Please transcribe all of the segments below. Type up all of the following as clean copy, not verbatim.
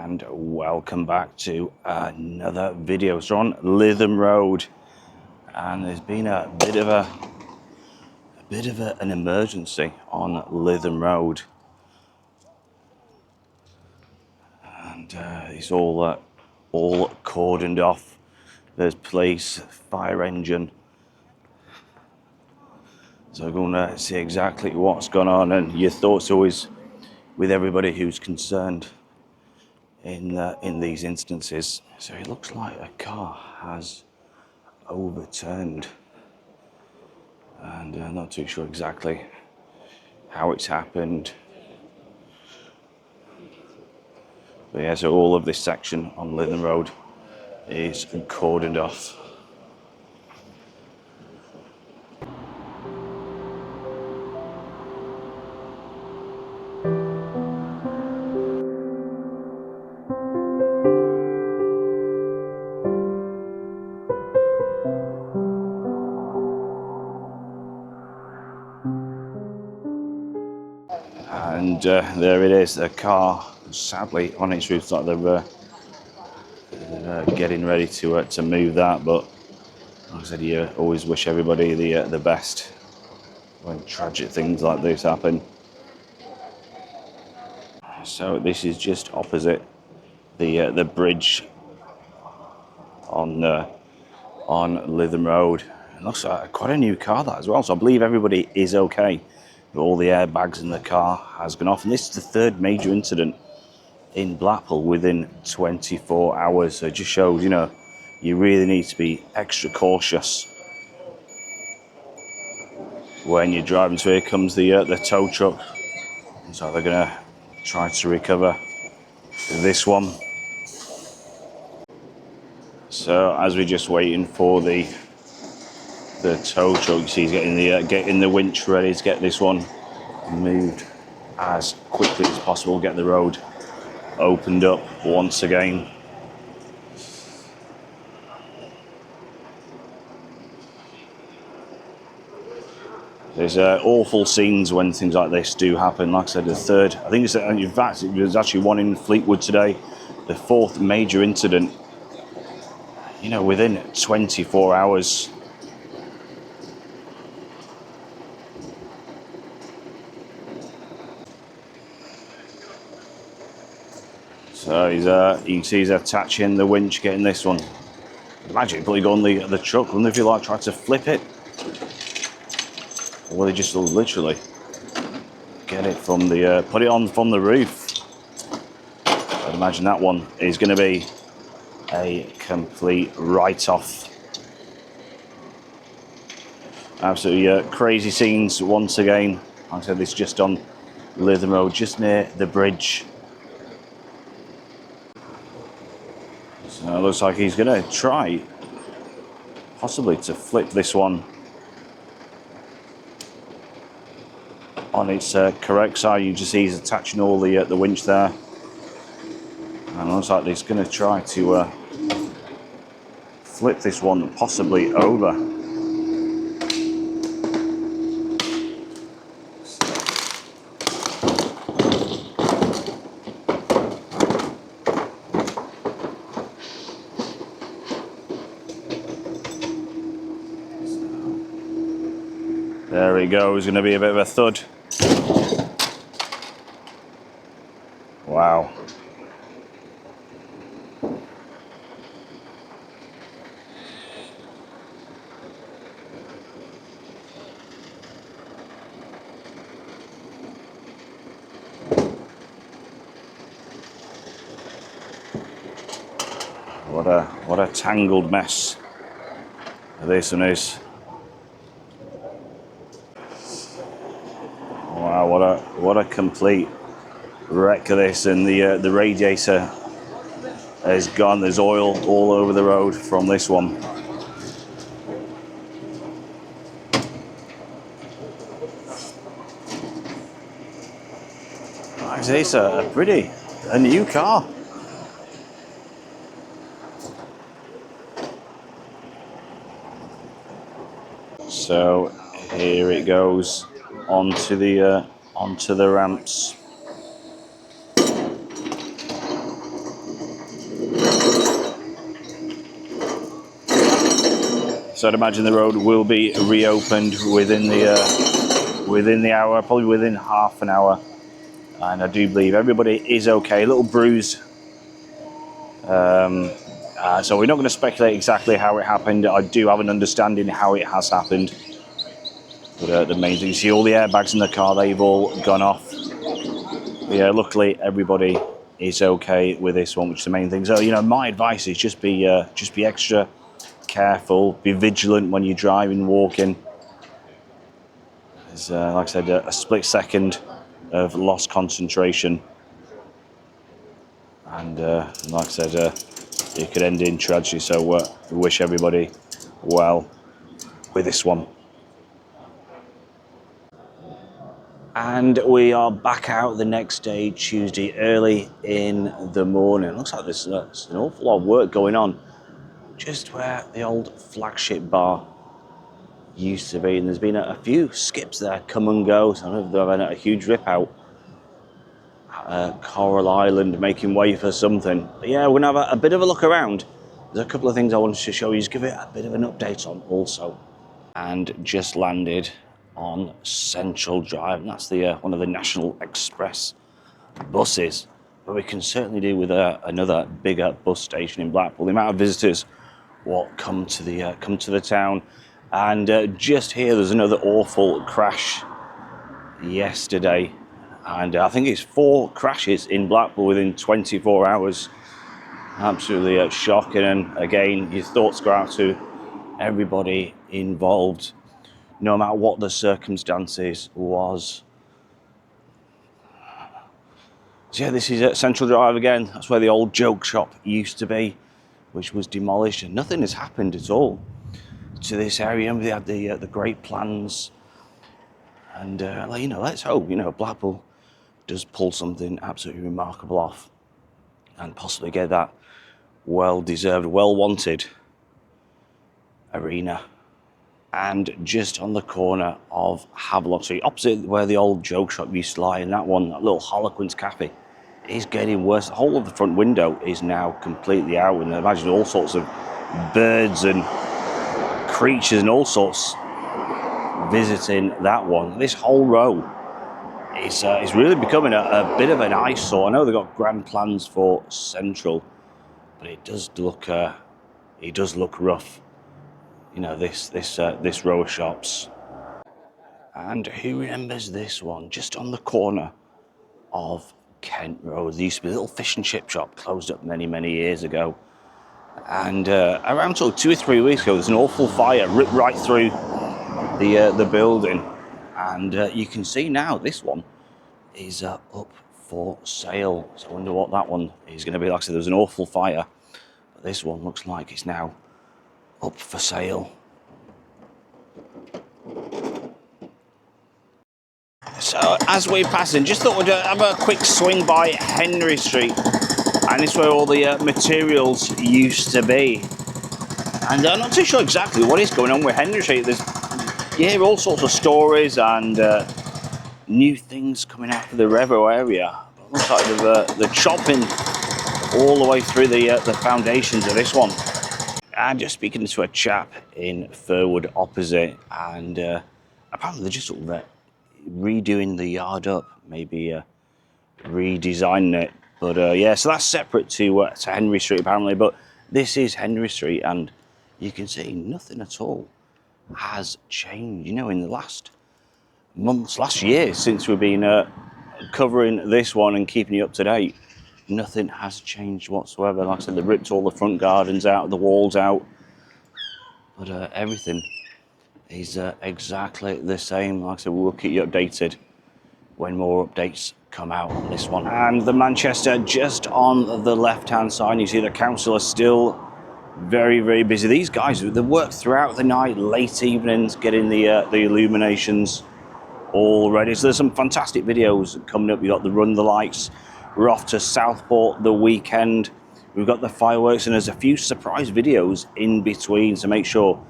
and welcome back to another video. So on Lytham Road, and there's been a bit of an emergency on Lytham Road, and it's all cordoned off. There's police, fire engine. So we're going to see exactly what's gone on, and your thoughts always with everybody who's concerned in these instances. So it looks like a car has overturned, and I'm not too sure exactly how it's happened. But yeah, so all of this section on Lytham Road is cordoned off. And there it is, a car, sadly, on its roof. It's like they're getting ready to move that, but like I said, you always wish everybody the best when tragic things like this happen. So this is just opposite the bridge on Lytham Road. It looks like quite a new car, that, as well. So I believe everybody is okay. All the airbags in the car has gone off, and this is the third major incident in Blackpool within 24 hours. So it just shows, you know, you really need to be extra cautious when you're driving. So here comes the tow truck, and so they're gonna try to recover this one. So as we're just waiting for the tow truck, you see he's getting the winch ready to get this one moved as quickly as possible, get the road opened up once again. There's awful scenes when things like this do happen. Like I said, the third, I think it's, in fact, there's actually one in Fleetwood today, the fourth major incident, you know, within 24 hours. So you can see he's attaching the winch, getting this one. Imagine putting on the truck. Wouldn't if you like try to flip it, or they just literally get it from the put it on from the roof. I'd imagine that one is going to be a complete write-off. Absolutely crazy scenes once again. Like I said, this just on Lytham Road, just near the bridge. So it looks like he's going to try possibly to flip this one on its correct side. You just see he's attaching all the winch there, and it looks like he's going to try to flip this one possibly over. There he goes, going to be a bit of a thud. Wow. What a tangled mess this one is. Wow, what a complete wreck of this, and the radiator has gone. There's oil all over the road from this one. Like I say, it's a new car. So here it goes onto the ramps. So I'd imagine the road will be reopened within the hour, probably within half an hour. And I do believe everybody is okay. A little bruised. So we're not going to speculate exactly how it happened. I do have an understanding how it has happened. But the main thing, you see all the airbags in the car, they've all gone off. But yeah, luckily everybody is okay with this one, which is the main thing. So, you know, my advice is just be extra careful, be vigilant when you're driving, walking. There's, like I said, a split second of lost concentration. And like I said, it could end in tragedy. So we wish everybody well with this one. And we are back out the next day, Tuesday, early in the morning. Looks like there's an awful lot of work going on just where the old flagship bar used to be. And there's been a few skips there, come and go. So I don't know if they're having a huge rip out. Coral Island, making way for something. But yeah, we're going to have a bit of a look around. There's a couple of things I wanted to show you, just give it a bit of an update on also. And just landed on Central Drive, and that's the one of the National Express buses. But we can certainly do with another bigger bus station in Blackpool. The amount of visitors what come to the town, and just here there's another awful crash yesterday, and I think it's 4 crashes in Blackpool within 24 hours. Absolutely shocking, and again, your thoughts go out to everybody involved, no matter what the circumstances was. So yeah, this is at Central Drive again. That's where the old joke shop used to be, which was demolished, and nothing has happened at all to this area. They had the great plans, and you know, let's hope, you know, Blackpool does pull something absolutely remarkable off, and possibly get that well-deserved, well-wanted arena. And just on the corner of Havelock Street, opposite where the old joke shop used to lie, and that little Harlequin's Cafe, is getting worse. The whole of the front window is now completely out, and I imagine all sorts of birds and creatures and all sorts visiting that one. This whole row is really becoming a bit of an eyesore. I know they've got grand plans for Central, but it does look rough. You know, this row of shops. And who remembers this one? Just on the corner of Kent Road. There used to be a little fish and chip shop, closed up many, many years ago. And around sort of 2 or 3 weeks ago, there's an awful fire ripped right through the building. And you can see now this one is up for sale. So I wonder what that one is going to be. Like I said, there was an awful fire, but this one looks like it's now up for sale. So as we're passing, just thought we'd have a quick swing by Henry Street, and this is where all the materials used to be. And I'm not too sure exactly what is going on with Henry Street. You hear all sorts of stories and new things coming out of the Revo area. But it looks like they're chopping all the way through the foundations of this one. And just speaking to a chap in Furwood opposite, and apparently they're just sort of redoing the yard up, maybe redesigning it. But yeah, so that's separate to Henry Street apparently. But this is Henry Street, and you can see nothing at all has changed. You know, in the last months, last year, since we've been covering this one and keeping you up to date, nothing has changed whatsoever. Like I said, they ripped all the front gardens out, the walls out, but everything is exactly the same. Like I said, we'll keep you updated when more updates come out on this one. And the Manchester just on the left-hand side, you see the council are still very, very busy. These guys, they work throughout the night, late evenings, getting the illuminations all ready. So there's some fantastic videos coming up. You've got the Run the Lights. We're off to Southport the weekend. We've got the fireworks, and there's a few surprise videos in between. So make sure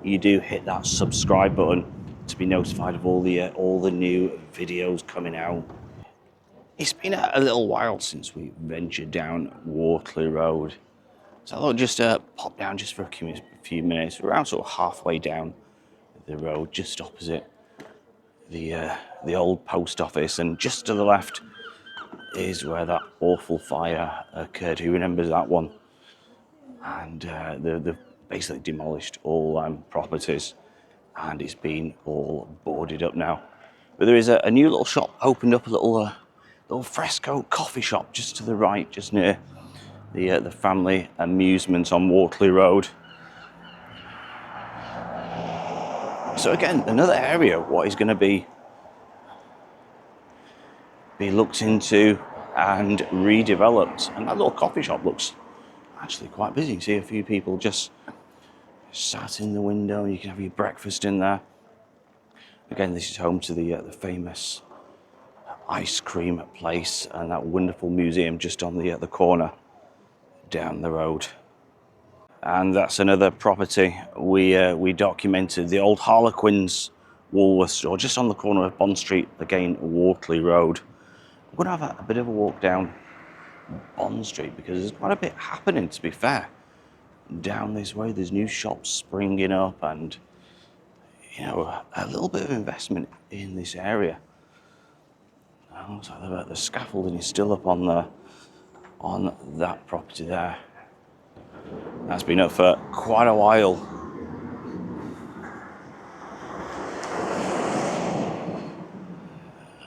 you do hit that subscribe button to be notified of all the new videos coming out. It's been a little while since we ventured down Waterloo Road, So I'll just pop down just for a few minutes, around sort of halfway down the road, just opposite the old post office, and just to the left is where that awful fire occurred. Who remembers that one? And they've basically demolished all properties, and it's been all boarded up now. But there is a new little shop opened up, a little fresco coffee shop just to the right, just near the family amusement on Wortley Road. So again, another area what is going to be looked into and redeveloped. And that little coffee shop looks actually quite busy. You see a few people just sat in the window. You can have your breakfast in there. Again, this is home to the famous ice cream place and that wonderful museum just on the corner down the road. And that's another property we documented, the old Harlequins Woolworths store just on the corner of Bond Street, again Wortley Road. I'm going to have a bit of a walk down Bond Street because there's quite a bit happening, to be fair. Down this way, there's new shops springing up, and you know, a little bit of investment in this area. Looks like the scaffolding is still up on that property there. That's been up for quite a while.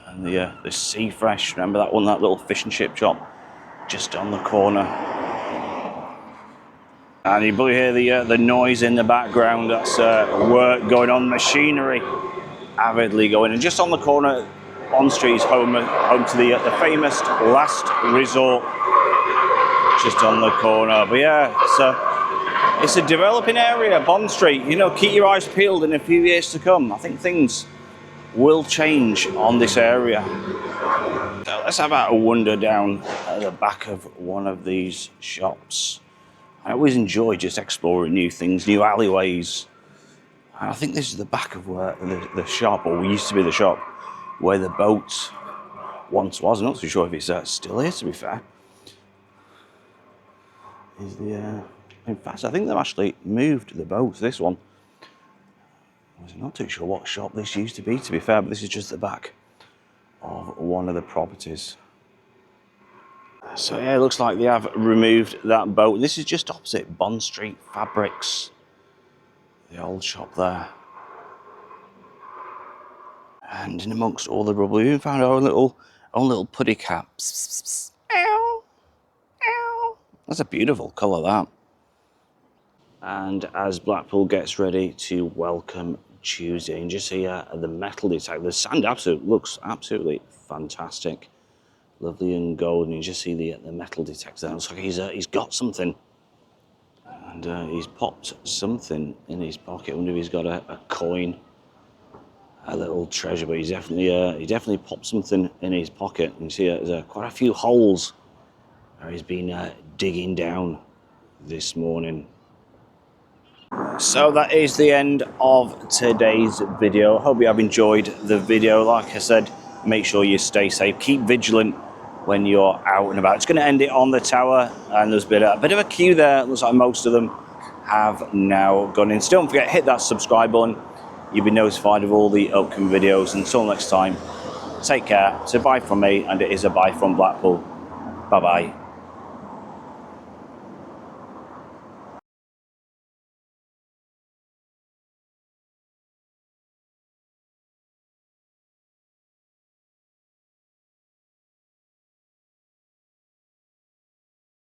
And the Sea Fresh, remember that one, that little fish and chip shop just on the corner. And you probably hear the noise in the background. That's work going on, machinery avidly going. And just on the corner, Bond Street is home to the famous Last Resort, just on the corner. But yeah, it's a developing area, Bond Street. You know, keep your eyes peeled in a few years to come. I think things will change on this area. So let's have a wander down at the back of one of these shops. I always enjoy just exploring new things, new alleyways. And I think this is the back of where the shop, or used to be the shop, where the boat once was. I'm not too sure if it's still here, to be fair. In fact, I think they've actually moved the boat, this one. I'm not too sure what shop this used to be fair, but this is just the back of one of the properties. So yeah, it looks like they have removed that boat. This is just opposite Bond Street Fabrics, the old shop there. And in amongst all the rubble, we even found our own little putty cat. Psst, psst, psst. Ow, ow. That's a beautiful colour, that. And as Blackpool gets ready to welcome Tuesday, and just see the metal detector, the sand looks absolutely fantastic, lovely and golden. You just see the metal detector there. It looks like he's got something, and he's popped something in his pocket. I wonder if he's got a coin, a little treasure, but he's definitely he definitely popped something in his pocket. You see there's quite a few holes where he's been digging down this morning. So that is the end of today's video. Hope you have enjoyed the video. Like I said, make sure you stay safe, keep vigilant when you're out and about. It's going to end it on the tower, and there's been a bit of a queue there. It looks like most of them have now gone in. So don't forget, hit that subscribe button. You'll be notified of all the upcoming videos. Until next time, take care. It's a bye from me, and it is a bye from Blackpool. Bye bye.